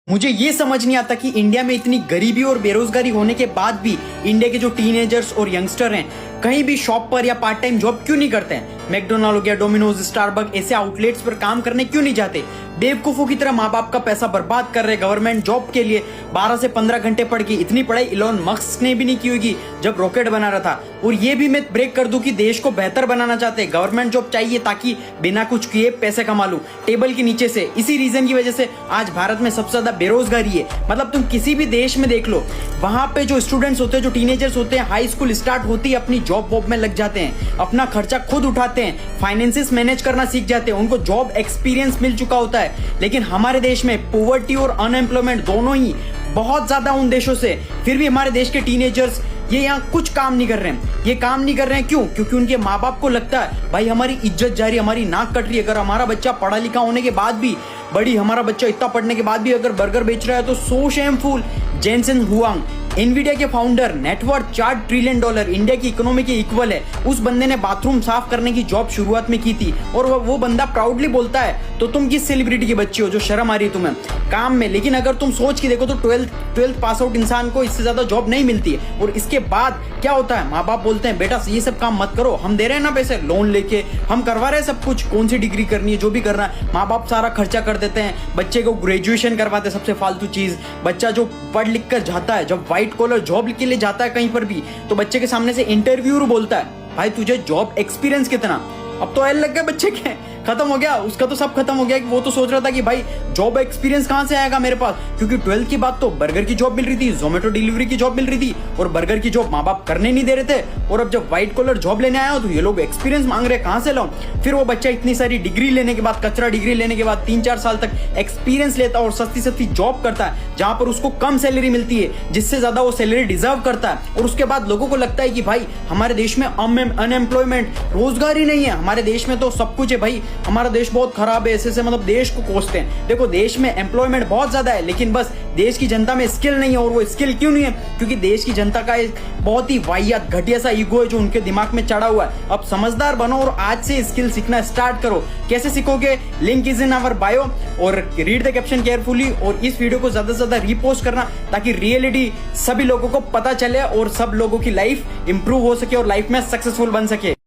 मुझे ये समझ नहीं आता कि इंडिया में इतनी गरीबी और बेरोजगारी होने के बाद भी इंडिया के जो टीनेजर्स और यंगस्टर हैं कहीं भी शॉप पर या पार्ट टाइम जॉब क्यों नहीं करते हैं। मैकडोनाल्ड हो गया, डोमिनोज, स्टारबक ऐसे आउटलेट्स पर काम करने क्यों नहीं जाते। बेवकूफों की तरह माँ बाप का पैसा बर्बाद कर रहे गवर्नमेंट जॉब के लिए। 12 से 15 घंटे पढ़ के इतनी पढ़ाई इलॉन मस्क ने भी नहीं की होगी जब रॉकेट बना रहा था। और ये भी मैं ब्रेक कर दूं कि देश को बेहतर बनाना चाहते हैं, गवर्नमेंट जॉब चाहिए ताकि बिना कुछ किए पैसे कमा लूं टेबल के नीचे से। इसी रीजन की वजह से आज भारत में सबसे ज्यादा बेरोजगारी है। मतलब तुम किसी भी देश में देख लो, वहां पे जो स्टूडेंट्स होते हैं, जो टीनेजर्स होते हैं, हाई स्कूल स्टार्ट होती है अपनी जॉब वॉब में लग जाते हैं, अपना खर्चा खुद उठाते हैं, फाइनेंसेस मैनेज करना सीख जाते हैं, उनको जॉब एक्सपीरियंस मिल चुका होता है। लेकिन हमारे देश में पॉवर्टी और अनएम्प्लॉयमेंट दोनों ही बहुत ज्यादा उन देशों से, फिर भी हमारे देश के टीनेजर्स ये यहाँ कुछ काम नहीं कर रहे हैं। ये काम नहीं कर रहे हैं क्यों? क्योंकि उनके माँ बाप को लगता है भाई हमारी इज्जत जा रही है, हमारी नाक कट रही है। अगर हमारा बच्चा पढ़ा लिखा होने के बाद भी, हमारा बच्चा इतना पढ़ने के बाद भी अगर बर्गर बेच रहा है तो सो शेमफुल। जेनसेन हुआंग, एनवीडिया के फाउंडर, नेटवर्थ $4 ट्रिलियन, इंडिया की इकोनॉमी के इक्वल है। उस बंदे ने बाथरूम साफ करने की जॉब शुरुआत में की थी और वो बंदा प्राउडली बोलता है तो तुम किस सेलिब्रिटी के बच्चे हो जो शर्म आ रही है तुम्हें काम में। लेकिन अगर तुम सोच के देखो तो 12th पास आउट इंसान को इससे ज्यादा जॉब नहीं मिलती है। और इसके बाद क्या होता है, माँ बाप बोलते हैं बेटा ये सब काम मत करो, हम दे रहे हैं ना पैसे, लोन लेके हम करवा रहे हैं सब कुछ, कौन सी डिग्री करनी है जो भी करना है, माँ बाप सारा खर्चा कर देते हैं, बच्चे को ग्रेजुएशन करवाते हैं, सबसे फालतू चीज। बच्चा जो पढ़ लिख कर जाता है, जब व्हाइट कॉलर जॉब के लिए जाता है कहीं पर भी, तो बच्चे के सामने से इंटरव्यूअर बोलता है भाई तुझे जॉब एक्सपीरियंस कितना। अब तो एल लग गया बच्चे के, खत्म हो गया उसका, तो सब खत्म हो गया। कि वो तो सोच रहा था कि भाई जॉब एक्सपीरियंस कहां से आएगा मेरे पास, क्योंकि 12th की बात तो बर्गर की जॉब मिल रही थी, जोमेटो डिलीवरी की जॉब मिल रही थी और बर्गर की जॉब माँ बाप करने नहीं दे रहे थे। और अब जब व्हाइट कॉलर जॉब लेने आया तो ये लोग एक्सपीरियंस मांग रहे, कहां से लाऊं। फिर वो बच्चा इतनी सारी डिग्री लेने के बाद, कचरा डिग्री लेने के बाद 3-4 साल तक एक्सपीरियंस लेता और सस्ती सस्ती जॉब करता है जहां पर उसको कम सैलरी मिलती है, जिससे ज्यादा वो सैलरी डिजर्व करता है। और उसके बाद लोगों को लगता है कि भाई हमारे देश में अनएम्प्लॉयमेंट, रोजगार ही नहीं है, हमारे देश में तो सब कुछ है भाई, हमारा देश बहुत खराब है, ऐसे मतलब देश को कोसते हैं। देखो देश में एम्प्लॉयमेंट बहुत ज्यादा है, लेकिन बस देश की जनता में स्किल नहीं है। और वो स्किल क्यों नहीं है? क्योंकि देश की जनता का एक बहुत ही वाहियात घटिया सा ईगो है जो उनके दिमाग में चढ़ा हुआ है। अब समझदार बनो और आज से स्किल सीखना स्टार्ट करो। कैसे सीखोगे? Link is in our bio और रीड द कैप्शन केयरफुली। और इस वीडियो को ज्यादा से ज्यादा रीपोस्ट करना ताकि रियलिटी सभी लोगों को पता चले और सब लोगों की लाइफ इंप्रूव हो सके और लाइफ में सक्सेसफुल बन सके।